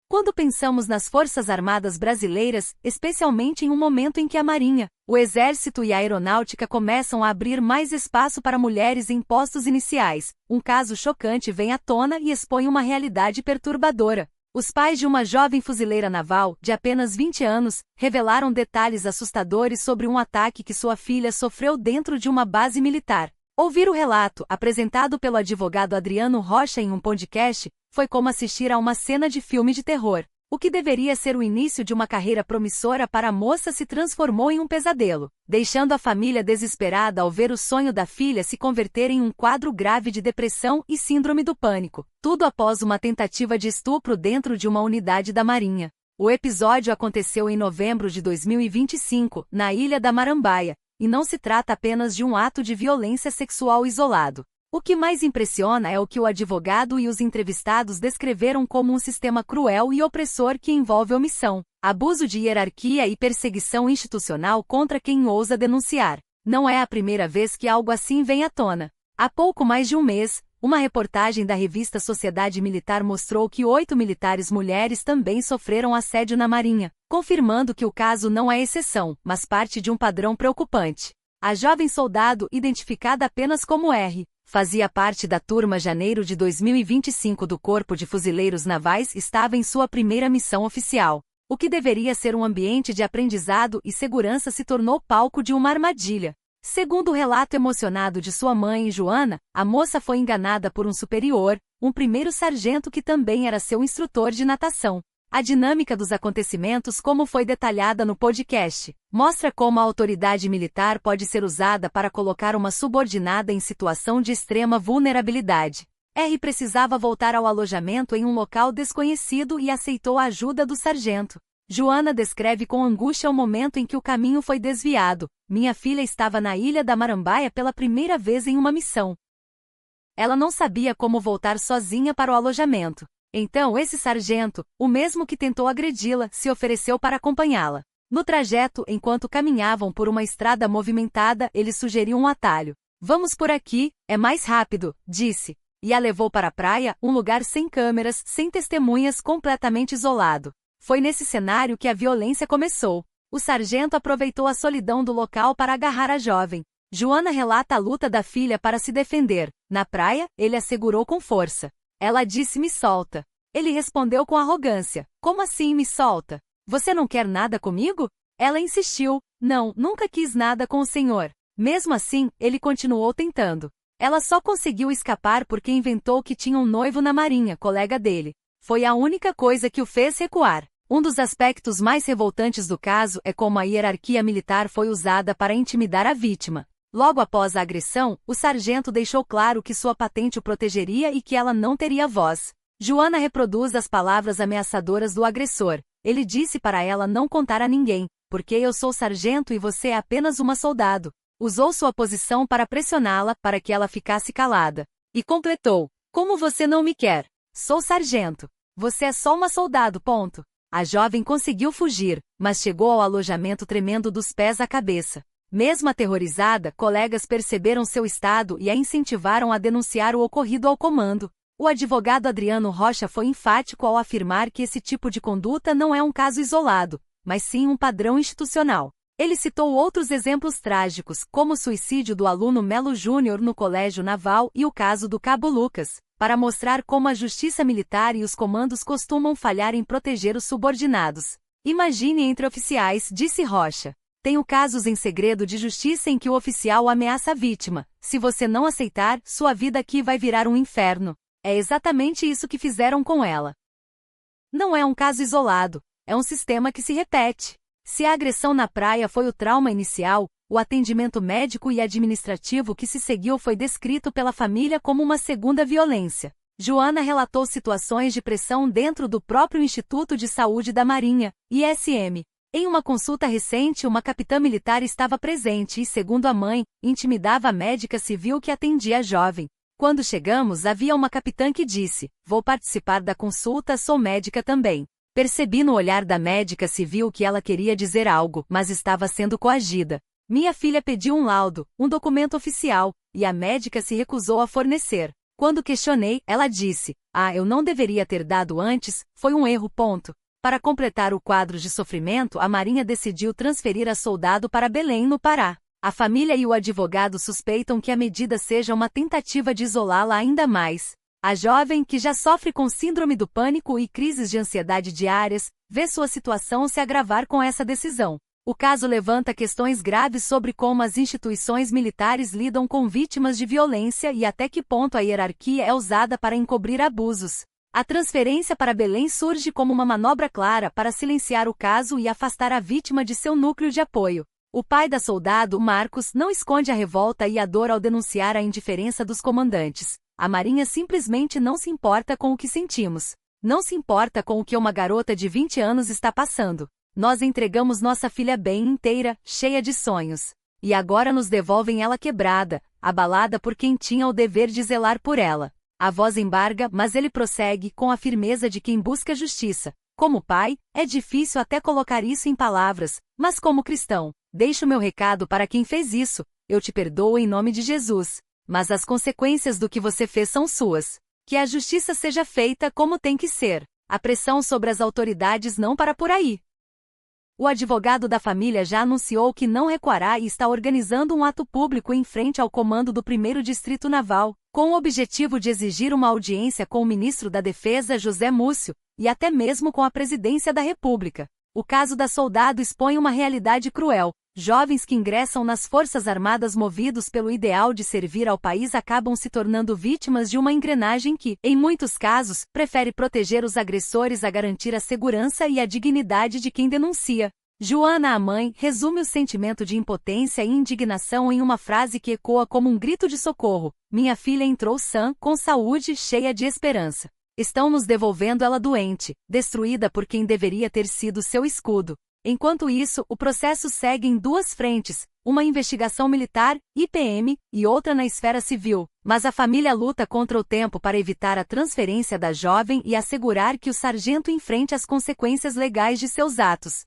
Quando pensamos nas Forças Armadas brasileiras, especialmente em um momento em que a Marinha, o Exército e a Aeronáutica começam a abrir mais espaço para mulheres em postos iniciais, um caso chocante vem à tona e expõe uma realidade perturbadora. Os pais de uma jovem fuzileira naval, de apenas 20 anos, revelaram detalhes assustadores sobre um ataque que sua filha sofreu dentro de uma base militar. Ouvir o relato, apresentado pelo advogado Adriano Rocha em um podcast, foi como assistir a uma cena de filme de terror. O que deveria ser o início de uma carreira promissora para a moça se transformou em um pesadelo, deixando a família desesperada ao ver o sonho da filha se converter em um quadro grave de depressão e síndrome do pânico, tudo após uma tentativa de estupro dentro de uma unidade da Marinha. O episódio aconteceu em novembro de 2025, na Ilha da Marambaia, e não se trata apenas de um ato de violência sexual isolado. O que mais impressiona é o que o advogado e os entrevistados descreveram como um sistema cruel e opressor que envolve omissão, abuso de hierarquia e perseguição institucional contra quem ousa denunciar. Não é a primeira vez que algo assim vem à tona. Há pouco mais de um mês, uma reportagem da revista Sociedade Militar mostrou que 8 militares mulheres também sofreram assédio na Marinha, confirmando que o caso não é exceção, mas parte de um padrão preocupante. A jovem soldado, identificada apenas como R., fazia parte da turma janeiro de 2025 do Corpo de Fuzileiros Navais e estava em sua primeira missão oficial. O que deveria ser um ambiente de aprendizado e segurança se tornou palco de uma armadilha. Segundo o relato emocionado de sua mãe, Joana, a moça foi enganada por um superior, um primeiro sargento que também era seu instrutor de natação. A dinâmica dos acontecimentos, como foi detalhada no podcast, mostra como a autoridade militar pode ser usada para colocar uma subordinada em situação de extrema vulnerabilidade. R precisava voltar ao alojamento em um local desconhecido e aceitou a ajuda do sargento. Joana descreve com angústia o momento em que o caminho foi desviado. Minha filha estava na Ilha da Marambaia pela primeira vez em uma missão. Ela não sabia como voltar sozinha para o alojamento. Então esse sargento, o mesmo que tentou agredi-la, se ofereceu para acompanhá-la. No trajeto, enquanto caminhavam por uma estrada movimentada, ele sugeriu um atalho. "Vamos por aqui, é mais rápido", disse. E a levou para a praia, um lugar sem câmeras, sem testemunhas, completamente isolado. Foi nesse cenário que a violência começou. O sargento aproveitou a solidão do local para agarrar a jovem. Joana relata a luta da filha para se defender. Na praia, ele a segurou com força. Ela disse: "Me solta". Ele respondeu com arrogância: "Como assim me solta? Você não quer nada comigo?" Ela insistiu: "Não, nunca quis nada com o senhor". Mesmo assim, ele continuou tentando. Ela só conseguiu escapar porque inventou que tinha um noivo na Marinha, colega dele. Foi a única coisa que o fez recuar. Um dos aspectos mais revoltantes do caso é como a hierarquia militar foi usada para intimidar a vítima. Logo após a agressão, o sargento deixou claro que sua patente o protegeria e que ela não teria voz. Joana reproduz as palavras ameaçadoras do agressor. Ele disse para ela não contar a ninguém, porque eu sou sargento e você é apenas uma soldado. Usou sua posição para pressioná-la para que ela ficasse calada. E completou: "Como você não me quer? Sou sargento. Você é só uma soldado, ponto". A jovem conseguiu fugir, mas chegou ao alojamento tremendo dos pés à cabeça. Mesmo aterrorizada, colegas perceberam seu estado e a incentivaram a denunciar o ocorrido ao comando. O advogado Adriano Rocha foi enfático ao afirmar que esse tipo de conduta não é um caso isolado, mas sim um padrão institucional. Ele citou outros exemplos trágicos, como o suicídio do aluno Melo Júnior no Colégio Naval e o caso do Cabo Lucas, para mostrar como a justiça militar e os comandos costumam falhar em proteger os subordinados. "Imagine entre oficiais", disse Rocha. "Tenho casos em segredo de justiça em que o oficial ameaça a vítima. Se você não aceitar, sua vida aqui vai virar um inferno". É exatamente isso que fizeram com ela. Não é um caso isolado, é um sistema que se repete. Se a agressão na praia foi o trauma inicial, o atendimento médico e administrativo que se seguiu foi descrito pela família como uma segunda violência. Joana relatou situações de pressão dentro do próprio Instituto de Saúde da Marinha, ISM. Em uma consulta recente, uma capitã militar estava presente e, segundo a mãe, intimidava a médica civil que atendia a jovem. Quando chegamos, havia uma capitã que disse: "Vou participar da consulta, sou médica também". Percebi no olhar da médica civil que ela queria dizer algo, mas estava sendo coagida. Minha filha pediu um laudo, um documento oficial, e a médica se recusou a fornecer. Quando questionei, ela disse: eu não deveria ter dado antes, foi um erro. Para completar o quadro de sofrimento, a Marinha decidiu transferir a soldado para Belém, no Pará. A família e o advogado suspeitam que a medida seja uma tentativa de isolá-la ainda mais. A jovem, que já sofre com síndrome do pânico e crises de ansiedade diárias, vê sua situação se agravar com essa decisão. O caso levanta questões graves sobre como as instituições militares lidam com vítimas de violência e até que ponto a hierarquia é usada para encobrir abusos. A transferência para Belém surge como uma manobra clara para silenciar o caso e afastar a vítima de seu núcleo de apoio. O pai da soldado, Marcos, não esconde a revolta e a dor ao denunciar a indiferença dos comandantes. A Marinha simplesmente não se importa com o que sentimos. Não se importa com o que uma garota de 20 anos está passando. Nós entregamos nossa filha bem inteira, cheia de sonhos. E agora nos devolvem ela quebrada, abalada por quem tinha o dever de zelar por ela. A voz embarga, mas ele prossegue com a firmeza de quem busca justiça. Como pai, é difícil até colocar isso em palavras, mas como cristão, deixo meu recado para quem fez isso: eu te perdoo em nome de Jesus. Mas as consequências do que você fez são suas. Que a justiça seja feita como tem que ser. A pressão sobre as autoridades não para por aí. O advogado da família já anunciou que não recuará e está organizando um ato público em frente ao comando do 1º Distrito Naval, com o objetivo de exigir uma audiência com o ministro da Defesa, José Múcio, e até mesmo com a presidência da República. O caso da soldado expõe uma realidade cruel. Jovens que ingressam nas Forças Armadas movidos pelo ideal de servir ao país acabam se tornando vítimas de uma engrenagem que, em muitos casos, prefere proteger os agressores a garantir a segurança e a dignidade de quem denuncia. Joana, a mãe, resume o sentimento de impotência e indignação em uma frase que ecoa como um grito de socorro: minha filha entrou sã, com saúde, cheia de esperança. Estão nos devolvendo ela doente, destruída por quem deveria ter sido seu escudo. Enquanto isso, o processo segue em duas frentes, uma investigação militar, IPM, e outra na esfera civil, mas a família luta contra o tempo para evitar a transferência da jovem e assegurar que o sargento enfrente as consequências legais de seus atos.